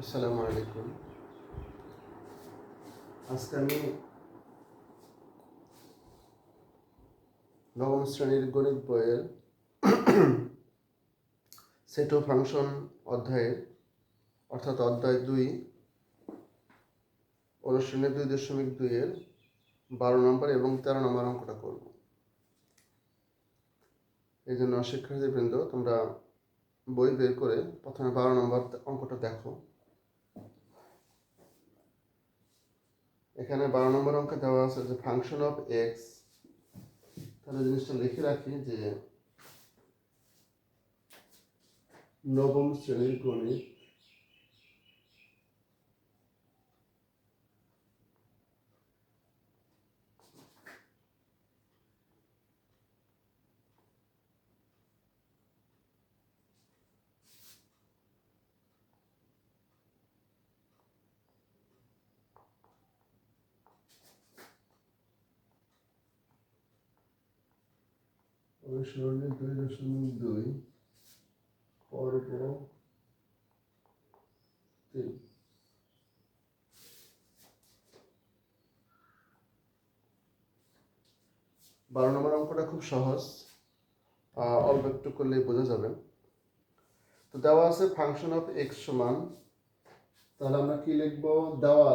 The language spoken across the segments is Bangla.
আসসালামু আলাইকুম। আজকে আমি নবম শ্রেণীর গণিত বইয়ের সেট ও ফাংশন অধ্যায়ের অর্থাৎ অধ্যায় 2 অনুশীলনী 2.2 এর 12 নম্বর এবং 13 নম্বর অঙ্কটা করব। এই জন্য শিক্ষার্থীবৃন্দ তোমরা বই বের করে প্রথমে 12 নম্বর অঙ্কটা দেখো। এখানে 12 নম্বর অঙ্কে দেওয়া আছে যে ফাংশন অফ এক্স। তাহলে জিনিসটা লিখে রাখি যে নবম শ্রেণীর গণিত অনুশীলনী 2.2 পর্ব 3। 12 নম্বর অঙ্কটা খুব সহজ, অল্প একটু করলেই বোঝা যাবে। তো দেওয়া আছে ফাংশন অফ এক্স সমান, তাহলে আমরা কি লিখবো? দেওয়া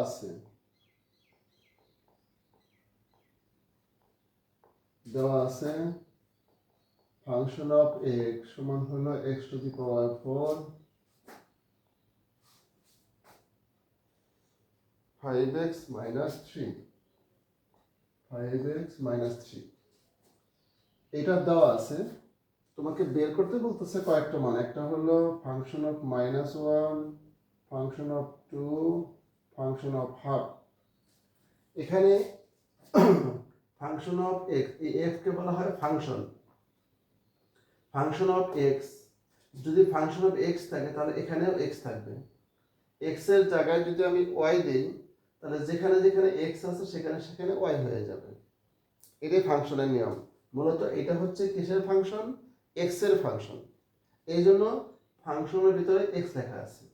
আছে ফাংশন অফ এক্স সমান হলো x to the power 4 5x minus 3 5x minus 3 এটা দেওয়া আছে। তোমাকে বের করতে বলতেছে কয়েকটা মান। একটা হলো function of -1, function of 2, function of half. এখানে ফাংশন অফ এক্স, এই এফ কে বলা হয় ফাংশন। ফাংশন অফ এক্স, যদি ফাংশন অফ এক্স থাকে তাহলে এখানেও এক্স থাকবে। এক্স এর জায়গায় যদি আমি ওয়াই দেই তাহলে যেখানে যেখানে এক্স আছে সেখানে সেখানে ওয়াই হয়ে যাবে। এটাই ফাংশনের নিয়ম। মূলত এটা হচ্ছে কিসের ফাংশন? এক্স এর ফাংশন। এই জন্য ফাংশনের ভিতরে এক্স লেখা আছে।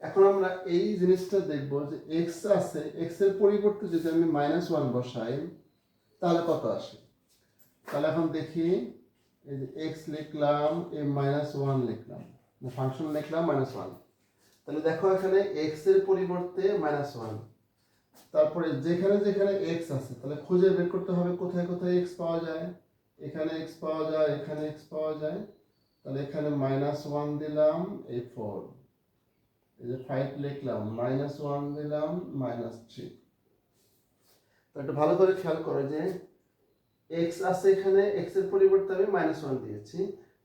এখন আমরা এই জিনিসটা দেখব যে এক্স আছে, এক্স এর পরিবর্তে যদি আমি -1 বসাই তাহলে কত আসে। তাহলে এখন দেখি, এই যে এক্স লিখলাম, এই -1 লিখলাম, ফাংশন লিখলাম -1। তাহলে দেখো এখানে এক্স এর পরিবর্তে -1, তারপরে যেখানে যেখানে এক্স আছে তাহলে খুঁজে বের করতে হবে কোথায় কোথায় এক্স পাওয়া যায়। এখানে এক্স পাওয়া যায়, এখানে এক্স পাওয়া যায়। তাহলে এখানে -1 দিলাম, এই 4, এই যে 5 লিখলাম, -1 দিলাম, -3। তো একটু ভালো করে খেয়াল করো যে এক্স আছে এখানে, এক্স এর পরিবর্তে আমি -1 দিয়েছি।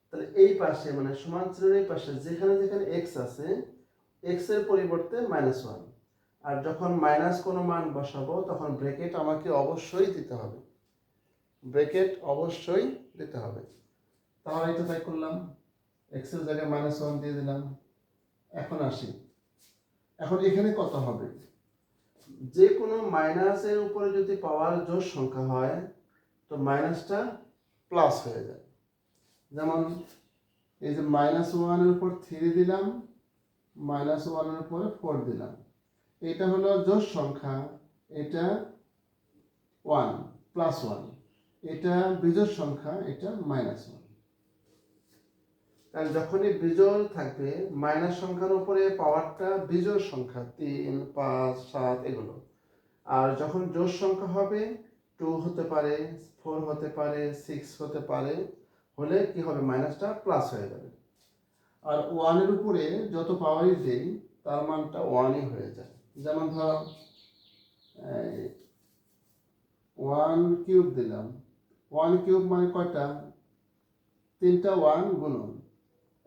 তাহলে এই পাশে মানে সমান চিহ্নের এই পাশে যেখানে যেখানে এক্স আছে এক্স এর পরিবর্তে -1। আর যখন মাইনাস কোনো মান বসাবো তখন ব্র্যাকেট আমাকে অবশ্যই দিতে হবে, ব্র্যাকেট অবশ্যই দিতে হবে। তাহলে এটা তাই করলাম, এক্স এর জায়গায় -1 দিয়ে দিলাম। এখন আসি, এখন এখানে কত হবে? যে কোনো মাইনাসের উপরে যদি পাওয়ার জোড় সংখ্যা হয় তো মাইনাসটা প্লাস হয়ে যায়। যেমন এই যে -1 এর উপর 3 দিলাম, -1 এর উপরে 4 দিলাম। এটা হলো জোড় সংখ্যা, এটা 1 +1, এটা বিজোড় সংখ্যা, এটা -1। কারণ যখনই বিজোড় থাকবে মাইনাস সংখ্যার উপরে পাওয়ারটা বিজোড় সংখ্যা 3, 5, 7 এগুলো। আর যখন জোড় সংখ্যা হবে 2 হতে পারে, 4 হতে পারে, 6 হতে পারে, হলে কি হবে? মাইনাসটা প্লাস হয়ে যাবে। আর 1 এর উপরে যত পাওয়ারই দেই তার মানটা 1ই হয়ে যায়। যেমন ধরো 1 কিউব দিলাম, 1 কিউব মানে কয়টা? 3টা 1 গুণন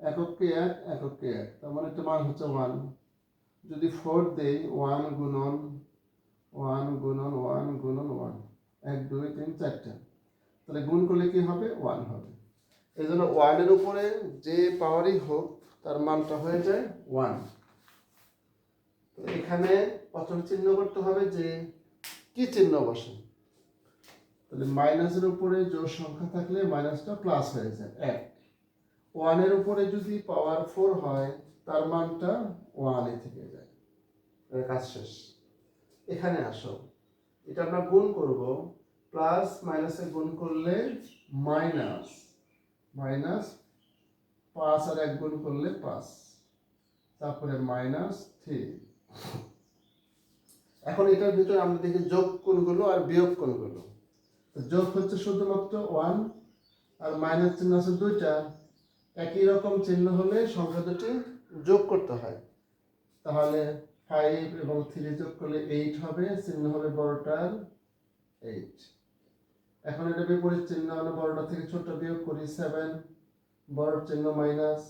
এককে 1, এককে 1, তার মানে একটা মান হচ্ছে 1। যদি 4 দেই, 1 গুণন 1 গুণন 1 গুণন 1, 1 2 3 4টা, তাহলে গুণ করলে কি হবে? 1 হবে। এই জন্য 1 এর উপরে যে পাওয়ারই হোক তার মানটা হয়ে যায় 1। তো এখানে প্রথম চিহ্ন করতে হবে যে কি চিহ্ন বসে। তাহলে মাইনাসের উপরে জোড় সংখ্যা থাকলে মাইনাসটা প্লাস হয়ে যায় 1। 1 এর উপরে যদি পাওয়ার 4 হয় তার মানটা 1 থেকে যায়। কাজ শেষ। এখানে আসো, এটা আমরা গুণ করব, প্লাস মাইনাসে গুণ করলে মাইনাস, মাইনাস 5 আর 1 গুণ করলে 5, তারপরে -3। এখন এটার ভিতরে আমরা দেখি যোগ কোণগুলো আর বিয়োগ কোণগুলো। তো যোগ হচ্ছে শুধুমাত্র 1, আর মাইনাস চিহ্ন আছে দুইটা। একই রকম চিহ্ন হলে সংখ্যা দুটি যোগ করতে হয়। তাহলে 5 এবং 3 যোগ করলে 8 হবে, চিহ্ন হবে বড়টার 8। এখন এটা বিপরীত চিহ্ন, আমরা বড়টা থেকে ছোটটা বিয়োগ করি 7, বড় চিহ্ন মাইনাস।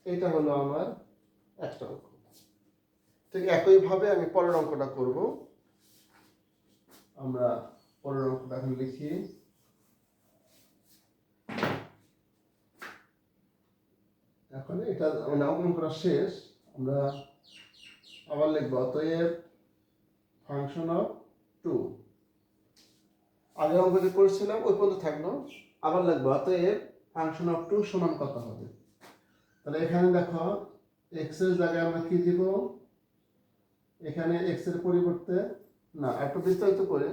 এটা হলো আমার একটা অঙ্ক। ঠিক একইভাবে আমি পরের অঙ্কটা করব। আমরা পরের অঙ্কটা এখন লিখি। এখন এটা অঙ্কটা শেষ, আমরা আবার লিখবো অতএব ফাংশন অফ 2। আগের অঙ্ক যে করেছিলাম ওই পর্যন্ত থাকলো, আবার লিখবো অতএব ফাংশন অফ 2 সমান কত হবে। তাহলে এখানে দেখো এক্স এর জায়গায় আমরা কি দিব, এখানে এক্স এর পরিবর্তে, না একটু বিস্তারিত করে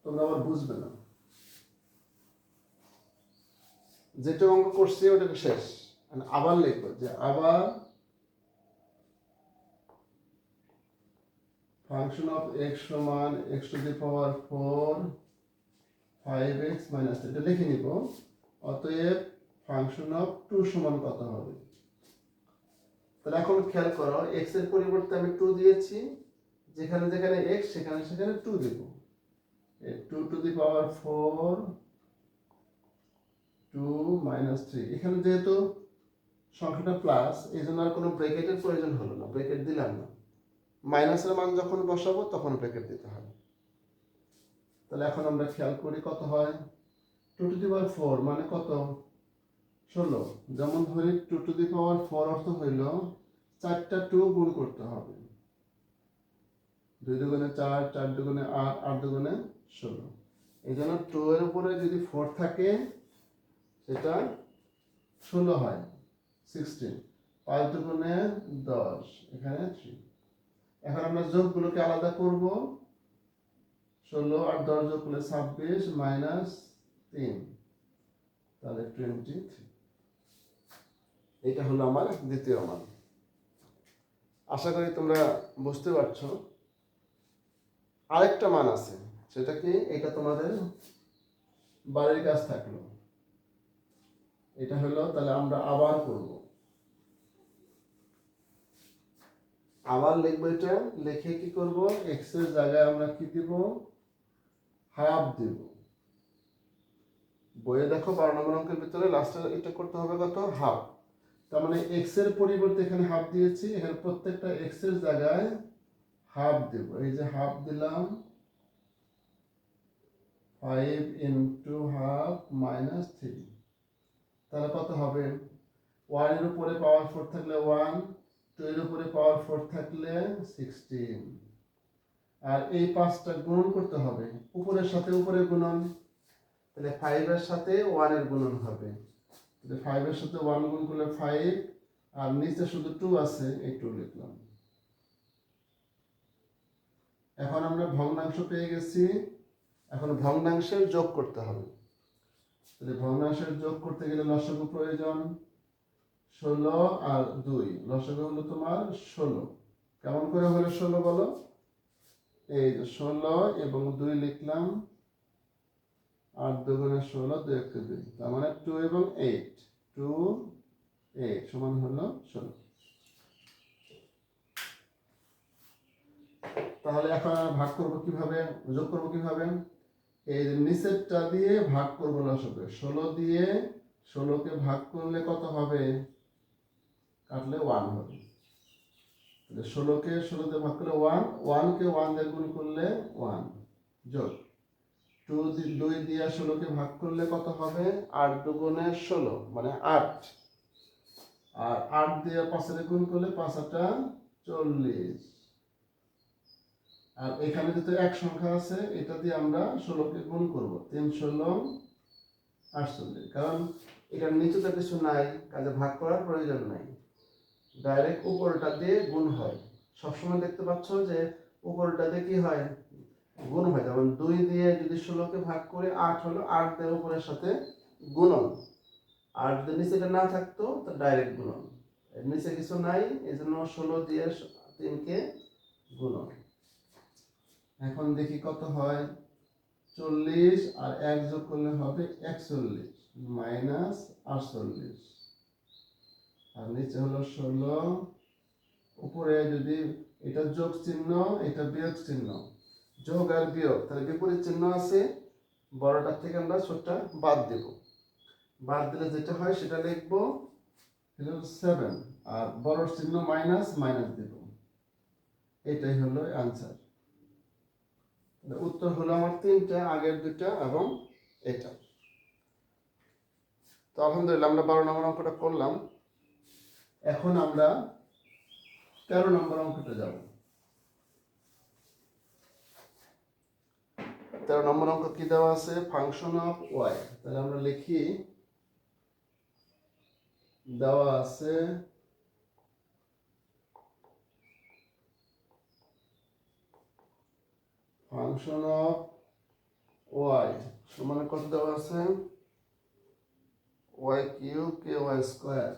তোমরা আবার বুঝবে না, যেটা অঙ্ক করছি ওটাকে শেষ। আবার লিখবো যে আবার ফাংশন অফ এক্স সমান x to the power 4 5x minus, এটা লিখে নিব। অতএব ফাংশন অফ 2 সমান কত হবে। তাহলে এখন খেয়াল করো, এক্স এর পরিবর্তে আমি 2 দিয়েছি, যেখানে যেখানে x সেখানে সেখানে 2 দেব। 2 টু দি পাওয়ার 4 2 মাইনাস 3। এখানে যেহেতু সংখ্যাটা প্লাস, এই জন্য আর কোনো ব্র্যাকেটের প্রয়োজন হলো না, ব্র্যাকেট দিলাম না। মাইনাসের মান যখন বসাবো তখন ব্র্যাকেট দিতে হবে। তাহলে এখন আমরা খেয়াল করি কত হয়। 2 টু দি পাওয়ার 4 মানে কত, 16। যেমন ধরি 2 টু দি পাওয়ার 4 অর্থ হইল 4টা 2 গুণ করতে হবে। 2 দুগুণে 4, 4 দুগুণে 8, 8 দুগুণে 16। এই জন্য 2 এর উপরে যদি 4 থাকে সেটা 16 হয়, 16। 5 দুগুণে 10, এখানে 3। এখন আমরা যোগগুলোকে আলাদা করব। 16 আর 10 যোগ করলে 26 মাইনাস 3, তাহলে 23। এটা হলো আমার দ্বিতীয় মান। আশা করি তোমরা বুঝতে পারছো। আরেকটা মান আছে, সেটা কি, এটা তোমাদের বাড়ির কাজ থাকলো। এটা হলো, তাহলে আমরা আবার করব, আবার লিখবো। এটা লিখে কি করব, এক্স এর জায়গায় আমরা কি দিব, হাফ দিব। বইয়ে দেখো 12 নম্বর অঙ্কের ভিতরে লাস্টে এটা করতে হবে কত, হাফ। তার মানে এক্স এর পরিবর্তে এখানে হাফ দিয়েছি, এখানে প্রত্যেকটা এক্স এর জায়গায় হাফ দেব। এই যে হাফ দিলাম, 5 ইন্টু হাফ মাইনাস 3। তাহলে কত হবে, 1 এর উপরে পাওয়ার 4 থাকলে 1, 2 এর উপরে পাওয়ার 4 থাকলে 16। আর এই 5টা গুণন করতে হবে, উপরের সাথে উপরে গুণন। তাহলে 5 এর সাথে 1 এর গুণন হবে। তাহলে 5 এর সাথে 1 গুণ করলে 5, আর নিচে শুধু 2 আছে, এই 2 লিখলাম। এখন আমরা ভগ্নাংশ পেয়ে গেছি, এখন ভগ্নাংশের যোগ করতে হবে। তাহলে ভগ্নাংশের যোগ করতে গেলে লসাগু প্রয়োজন। 16 আর 2, লসাগু হলো তোমার 16। কেমন করে হলো 16 বলো, এই যে 16 এবং 2 লিখলাম, 8 দুগুণে 16, 2 1 2, তার মানে 2 এবং 8, 2 8 সমান হলো 16। তাহলে এখন ভাগ করব কিভাবে, যোগ করব কিভাবে, এই যে নিচেরটা দিয়ে ভাগ করব লসাগু। 16 দিয়ে 16কে ভাগ করলে কত হবে, কাটলে 1 হবে। তাহলে 16কে 16 দিয়ে ভাগ করলে 1, 1 কে 1 দিয়ে গুণ করলে 1, যোগ 2 দিয়ে 16কে ভাগ করলে কত হবে, 8 দুগুণে 16 মানে 8, আর 8 দিয়ে 5 এর গুণ করলে 5 8 40। আর এখানে যেহেতু এক সংখ্যা আছে, এটা দিয়ে আমরা 16কে গুণ করব, 3 16 48। কারণ এটার নিচে তো কিছু নাই, কাজে ভাগ করার প্রয়োজন নাই, ডাইরেক্ট উপরটা দিয়ে গুণ হয়। সবসময় দেখতে পাচ্ছ যে উপরটা দিয়ে কি হয়, গুণ হয়। যেমন 2 দিয়ে যদি 16কে ভাগ করে 8 হলো, 8 দিয়ে উপরের সাথে গুণন, আর যদি নিচে এটা না থাকতো তো ডাইরেক্ট গুণন। এর নিচে কিছু নাই, এই জন্য 16 দিয়ে 3কে গুণন। এখন দেখি কত হয়, 40 আর 1 যোগ করলে হবে 41 মাইনাস 48, আর নিচে হলো 16, উপরে যদি এটা যোগ চিহ্ন এটা বিয়োগ চিহ্ন, যোগ আর বিয়োগ তাহলে বিপরীত চিহ্ন আছে, বড়টার থেকে আমরা ছোটটা বাদ দেব, বাদ দিলে যেটা হয় সেটা লিখবো 7, আর বড় চিহ্ন মাইনাস মাইনাস দেব, এটাই হলো আনসার। উত্তর হলো আমার 3টা, আগের 2টা এবং এটা। তো আলহামদুলিল্লাহ আমরা 12 নম্বর অঙ্কটা করলাম। এখন আমরা 13 নম্বর অঙ্কটা যাব। 13 নম্বর অঙ্ক কি দেওয়া আছে, ফাংশন অফ ওয়াই। তাহলে আমরা লিখি, দেওয়া আছে ফাংশন অফ ওয়াই সমান কত দেওয়া আছে, y cube k y square,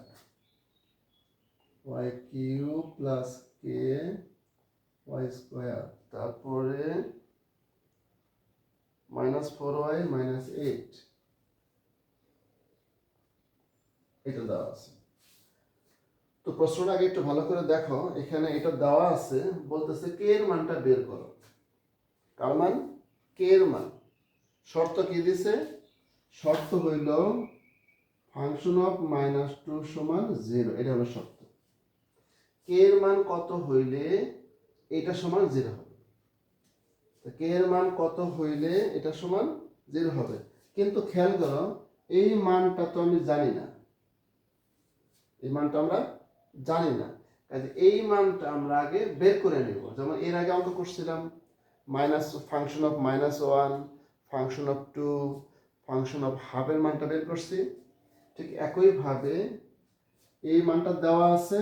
y cube plus k y square, তারপরে -4y - 8, এটা দেওয়া আছে। তো প্রশ্নটা আগে একটু ভালো করে দেখো, এখানে এটা দেওয়া আছে, বলতেছে কে এর মানটা বের করো। কার মান, কে এর মান। শর্ত কি দিছে, শর্ত হইল ফাংশন অফ -2 সমান 0, এটা হলো শর্ত। কে এর মান কত হইলে এটা সমান 0 হবে, কে এর মান কত হইলে এটা সমান 0 হবে। কিন্তু খেয়াল করো, এই মানটা তো আমি জানি না, এই মানটা আমরা জানি না, কাজে এই মানটা আমরা আগে বের করে নেব। যেমন এর আগে অঙ্ক করছিলাম, function of -1, function of 2, function of হাফের মানটা বের করছি। ঠিক একইভাবে এই মানটা দেওয়া আছে,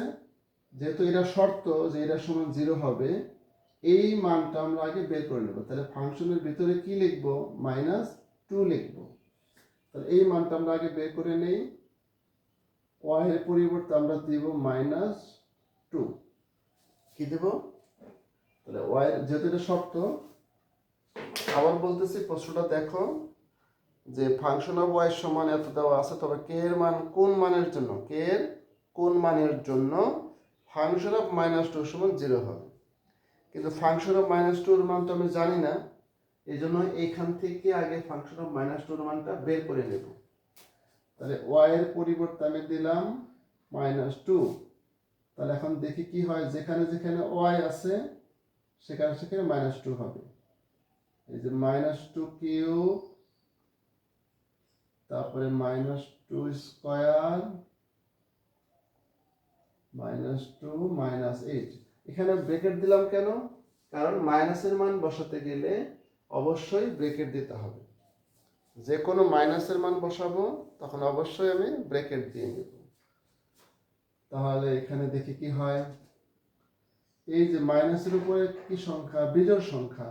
যেহেতু এটা শর্ত যে এটা সমান 0 হবে, এই মানটা আমরা আগে বের করে নেব। তাহলে ফাংশনের ভিতরে কি লিখব, -2 লিখব। তাহলে এই মানটা আমরা আগে বের করে নেই, y এর পরিবর্তে আমরা দিব -2, কি দেব, তাহলে y যেহেতু এটা শর্ত, আবার বলতেছি প্রশ্নটা দেখো, যে ফাংশন অফ y সমান এত দেওয়া আছে, তবে কে এর মান কোন মানের জন্য, কে এর কোন মানের জন্য ফাংশন অফ -2 সমান 0 হবে। কিন্তু ফাংশন অফ -2 এর মান তো আমি জানি না, এই জন্য এইখান থেকে আগে ফাংশন অফ -2 এর মানটা বের করে নেব। তাহলে y এর পরিবর্তে আমি দিলাম -2, তাহলে এখন দেখি কি হয়, যেখানে যেখানে y আছে সেখানে সেখানে -2 হবে। এই যে -2 কিউব, তারপরে -2 স্কয়ার, -2 -8, এখানে ব্র্যাকেট দিলাম কেন, কারণ মাইনাসের মান বসাতে গেলে অবশ্যই ব্র্যাকেট দিতে হবে। যে কোনো মাইনাসের মান বসাবো তখন অবশ্যই আমি ব্র্যাকেট দিয়ে নেব। তাহলে এখানে দেখি কি হয়, এই যে মাইনাসের উপরে কি সংখ্যা, বিজোড় সংখ্যা,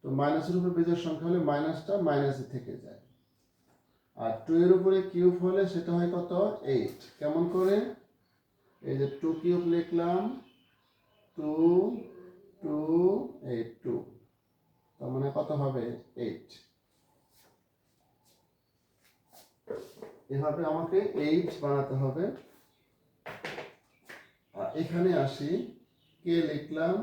তো মাইনাসের উপরে বিজোড় সংখ্যা হলে মাইনাসটা মাইনাসে থেকে যায়, আর 2 এর উপরে কিউব হলে সেটা হয় কত, 8। কেমন করে, এই যে 2 কিউব লিখলাম, 2 2 8 2, তার মানে কত হবে 8। এভাবে আমাকে 8 বানাতে হবে। এখানে আসি, কে লিখলাম,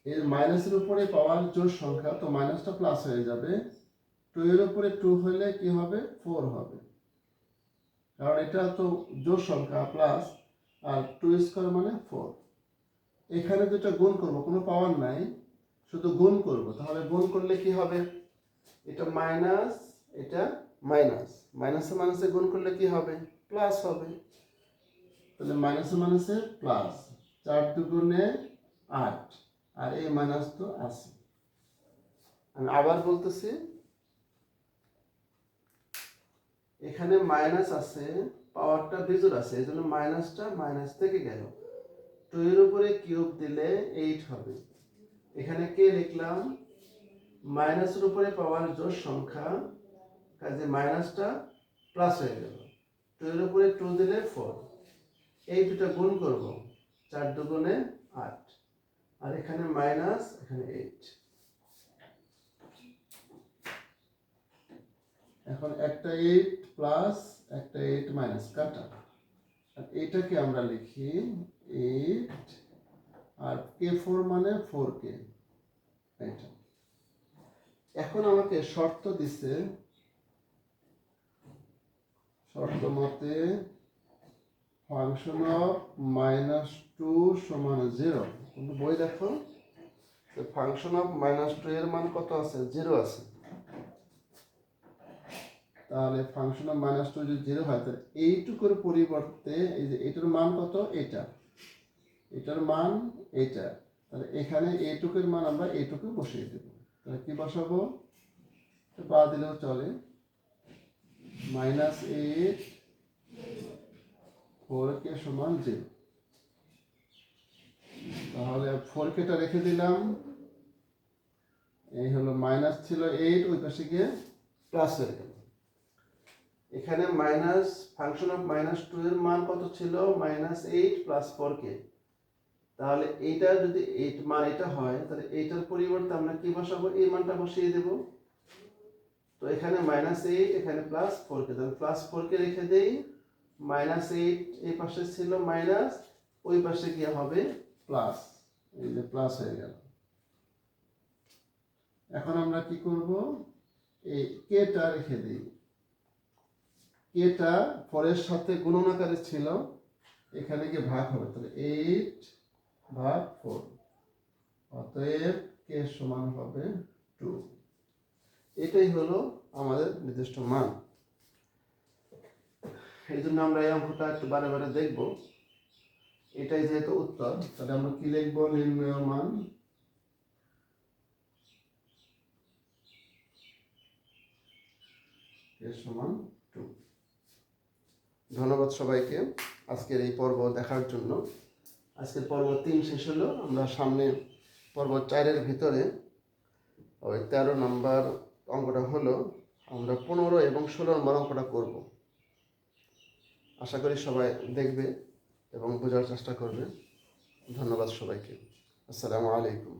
এর মাইনাসের উপরে পাওয়ার জোড় সংখ্যা, তো মাইনাসটা প্লাস হয়ে যাবে, 2 এর উপরে 2 হলে কি হবে, 4 হবে, কারণ এটা তো জোড় সংখ্যা প্লাস, আর 2 স্কয়ার মানে 4। এখানে দুটো গুণ করব, কোনো পাওয়ার নাই, শুধু গুণ করব। তাহলে গুণ করলে কি হবে, এটা মাইনাস, এটা মাইনাস, মাইনাসে মাইনাসে গুণ করলে কি হবে, প্লাস হবে। তাহলে মাইনাসে মাইনাসে প্লাস, 4 দুগুণে 8, আর এই মাইনাস তো আছে। আমি আবার বলতেছি, এখানে মাইনাস আছে, পাওয়ারটা বিজোড় আছে, এই জন্য মাইনাসটা মাইনাস থেকে গেল। 2 এর উপরে কিউব দিলে 8 হবে। এখানে কে লিখলাম, মাইনাসের উপরে পাওয়ার জোড় সংখ্যা, কাজে মাইনাসটা প্লাস হয়ে গেল। 2 এর উপরে 2 দিলে 4, এই দুটো গুণ করব, 4 দুগুণে 8, আর এখানে মাইনাস, এখানে 8। এখন একটা 8 প্লাস একটা 8 মাইনাস কাটা, আর এটাকে আমরা লিখি 8, আর k4 মানে 4k, এটা। এখন আমাকে শর্ত দিছে, শর্ত মতে ফাংশন অফ -2 সমান 0। কিন্তু বই দেখো, ফাংশন অফ -2 এর মান কত আছে, 0 আছে। তাহলে ফাংশন অফ -2 যদি 0 হয়, তাহলে এইটুকুর পরিবর্তে এই যে এটার মান কত, এটার মান এটা, তাহলে এখানে এইটুকুর মান আমরা এইটুকু বসিয়ে দেব। তাহলে কি বসাবো, বা দিলেও চলে, -8 4k সমান 0। তাহলে 4kটা রেখে দিলাম, এই হলো মাইনাস ছিল 8, ওই পাশে গিয়ে প্লাস হয়ে গেল। এখানে মাইনাস, ফাংশন অফ -2 এর মান কত ছিল, -8 প্লাস 4k। তাহলে এইটা যদি 8 মান এটা হয়, তাহলে এইটার পরিবর্তে আমরা কি বসাবো, এই মানটা বসিয়ে দেব। তো এখানে -8, এখানে প্লাস 4k, তাহলে প্লাস 4k রেখে দেই, -8 এই পাশে ছিল মাইনাস, ওই পাশে গিয়ে হবে প্লাস, এই যে প্লাস হয়ে গেল। এখন আমরা কি করব, এই কেটা রেখে দিই, কেটা 4 এর সাথে গুণন আকারে ছিল, এখানে গিয়ে ভাগ হবে, তাহলে 8 ভাগ 4, অতএব কে সমান হবে 2। এটাই হলো আমাদের নির্দিষ্ট মান। এই জন্য আমরা এই অঙ্কটা একটু বারে বারে দেখব। এটাই যেহেতু উত্তর, তাহলে আমরা কি লিখবো, নির্ণয় মান কে সমান 2। ধন্যবাদ সবাইকে আজকের এই পর্ব দেখার জন্য। আজকের পর্ব 3 শেষ হলো। আমরা সামনে পর্ব 4-এর ভিতরে ওই 13 নম্বর অঙ্কটা হলো, আমরা 15 এবং 16 নম্বর অঙ্কটা করব। আশা করি সবাই দেখবে এবং বোঝার চেষ্টা করবে। ধন্যবাদ সবাইকে। আসসালামু আলাইকুম।